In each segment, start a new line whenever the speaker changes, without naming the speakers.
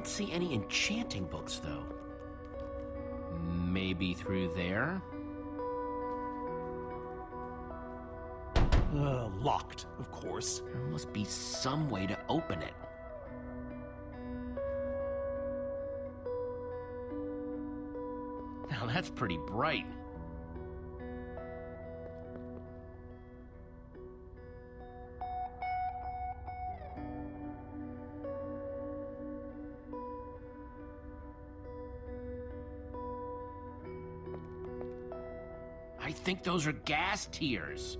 don't see any enchanting books, though. Maybe through there?
Locked, of course.
There must be some way to open it. Now that's pretty bright. I think those are gas tears.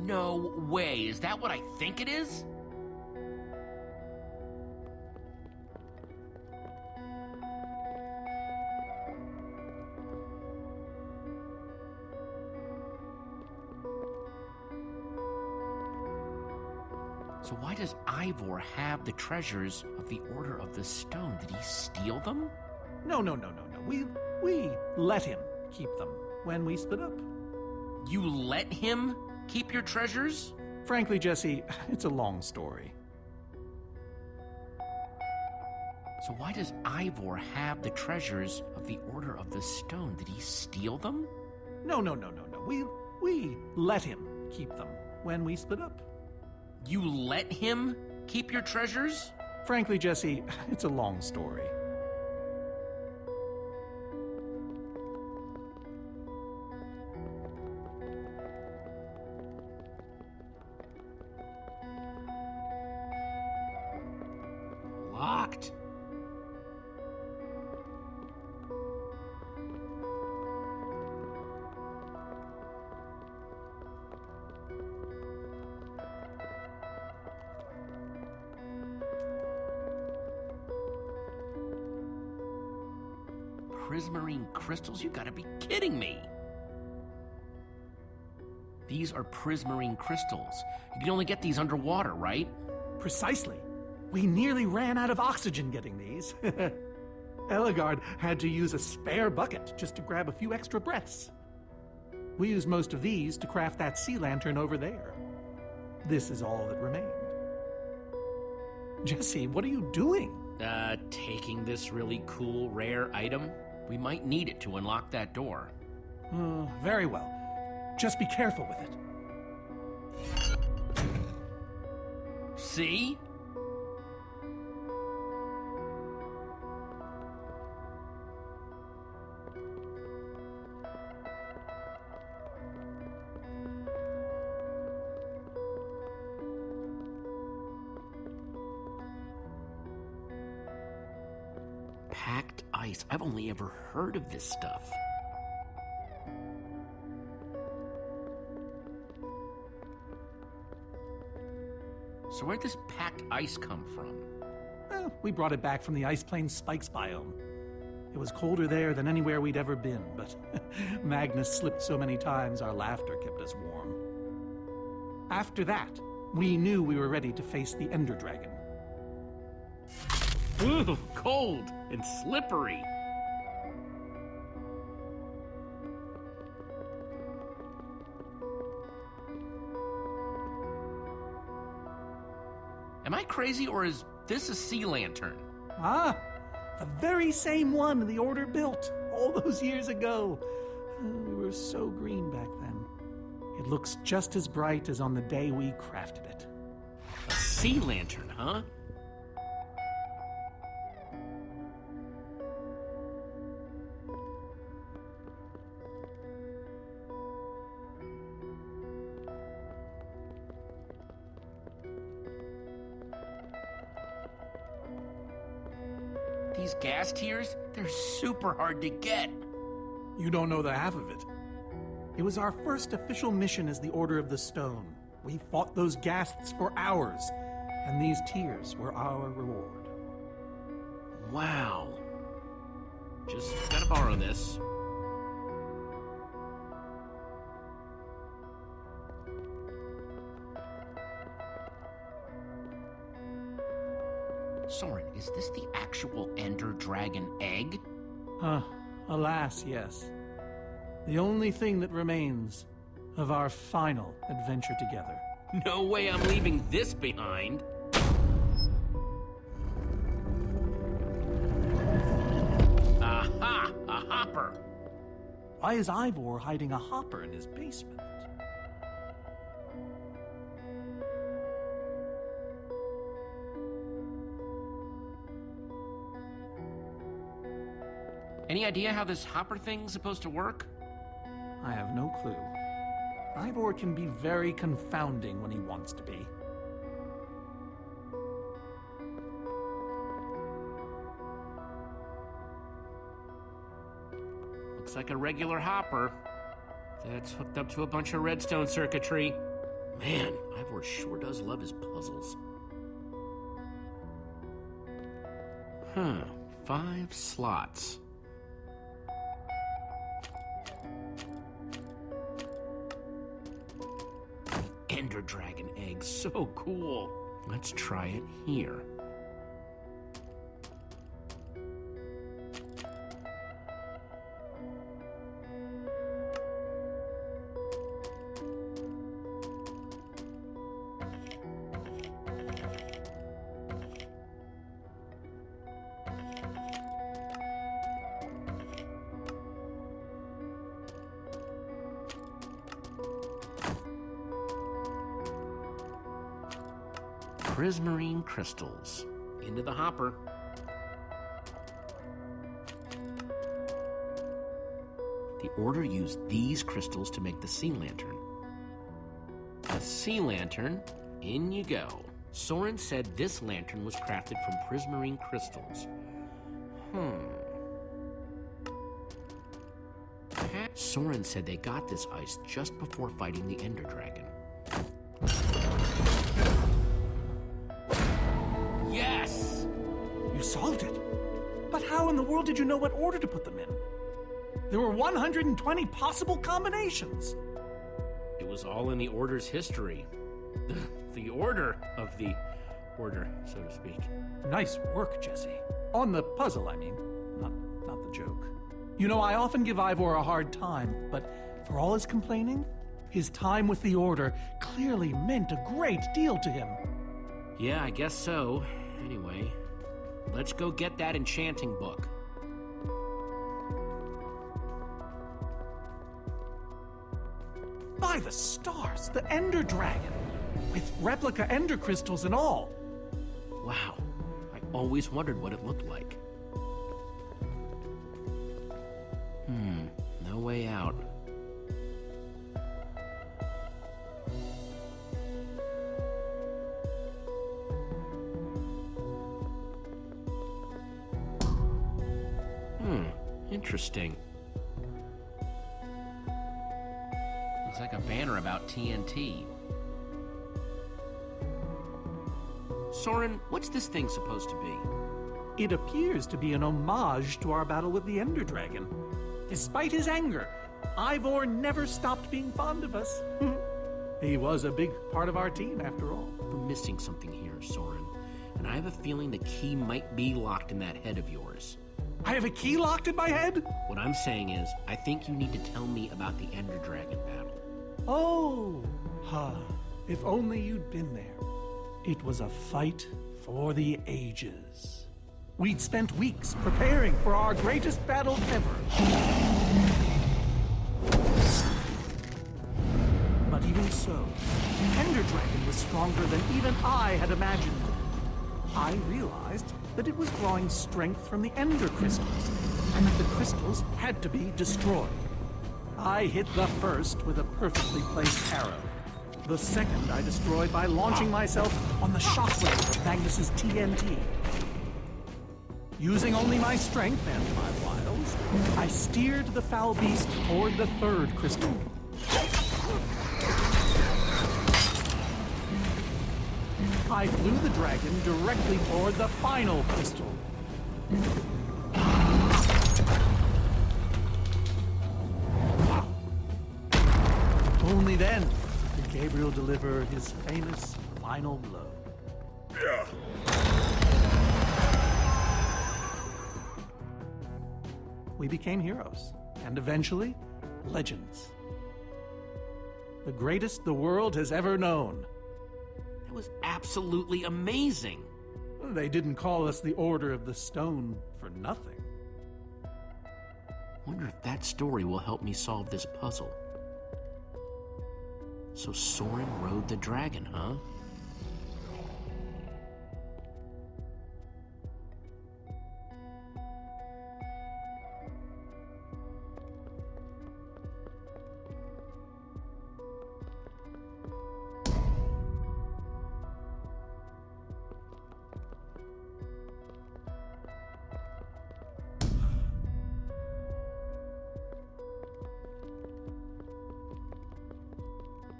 No way. Is that what I think it is? So why does Ivor have the treasures of the Order of the Stone? Did he steal them?
No. We let him keep them when we split up.
You let him keep your treasures?
Frankly, Jesse, it's a long story.
So why does Ivor have the treasures of the Order of the Stone? Did he steal them?
No. We let him keep them when we split up.
You let him keep your treasures?
Frankly, Jesse, it's a long story.
Locked. Prismarine crystals? You gotta be kidding me! These are prismarine crystals. You can only get these underwater, right?
Precisely. We nearly ran out of oxygen getting these. Ellegaard had to use a spare bucket just to grab a few extra breaths. We used most of these to craft that sea lantern over there. This is all that remained. Jesse, what are you doing?
Taking this really cool, rare item. We might need it to unlock that door.
Very well. Just be careful with it.
See? Packed ice. I've only ever heard of this stuff. So where'd this packed ice come from?
Well, we brought it back from the Ice Plains Spikes biome. It was colder there than anywhere we'd ever been, but Magnus slipped so many times our laughter kept us warm. After that, we knew we were ready to face the Ender Dragon.
Ooh, cold and slippery. Am I crazy, or is this a sea lantern?
Ah, the very same one the Order built all those years ago. We were so green back then. It looks just as bright as on the day we crafted it.
A sea lantern, huh? These gas tears, they're super hard to get.
You don't know the half of it. It was our first official mission as the Order of the Stone. We fought those ghasts for hours, and these tears were our reward.
Wow. Just gotta borrow this. Soren, is this the actual Ender Dragon egg?
Alas, yes. The only thing that remains of our final adventure together.
No way I'm leaving this behind. Aha! A hopper!
Why is Ivor hiding a hopper in his basement?
Any idea how this hopper thing's supposed to work?
I have no clue. Ivor can be very confounding when he wants to be.
Looks like a regular hopper that's hooked up to a bunch of redstone circuitry. Man, Ivor sure does love his puzzles. 5 slots. Ender Dragon egg, so cool. Let's try it here. Prismarine crystals. Into the hopper. The Order used these crystals to make the sea lantern. The sea lantern, in you go. Soren said this lantern was crafted from prismarine crystals. Soren said they got this ice just before fighting the Ender Dragon. Yes!
You solved it. But how in the world did you know what order to put them in? There were 120 possible combinations.
It was all in the Order's history. The order of the Order, so to speak.
Nice work, Jesse. On the puzzle, I mean. Not the joke. You know, I often give Ivor a hard time, but for all his complaining, his time with the Order clearly meant a great deal to him.
Yeah, I guess so. Anyway, let's go get that enchanting book.
By the stars, the Ender Dragon, with replica Ender crystals and all.
Wow, I always wondered what it looked like. No way out. Interesting. Looks like a banner about TNT. Soren, what's this thing supposed to be?
It appears to be an homage to our battle with the Ender Dragon. Despite his anger, Ivor never stopped being fond of us. He was a big part of our team, after all.
We're missing something here, Soren. And I have a feeling the key might be locked in that head of yours.
I have a key locked in my head?
What I'm saying is, I think you need to tell me about the Ender Dragon battle.
Oh, if only you'd been there. It was a fight for the ages. We'd spent weeks preparing for our greatest battle ever. But even so, the Ender Dragon was stronger than even I had imagined. I realized that it was drawing strength from the Ender crystals, and that the crystals had to be destroyed. I hit the first with a perfectly placed arrow. The second I destroyed by launching myself on the shockwave of Magnus's TNT. Using only my strength and my wiles, I steered the foul beast toward the third crystal. I flew the dragon directly toward the final crystal. Only then did Gabriel deliver his famous final blow. We became heroes, and eventually, legends. The greatest the world has ever known.
That was absolutely amazing.
They didn't call us the Order of the Stone for nothing.
Wonder if that story will help me solve this puzzle. So Soren rode the dragon, huh?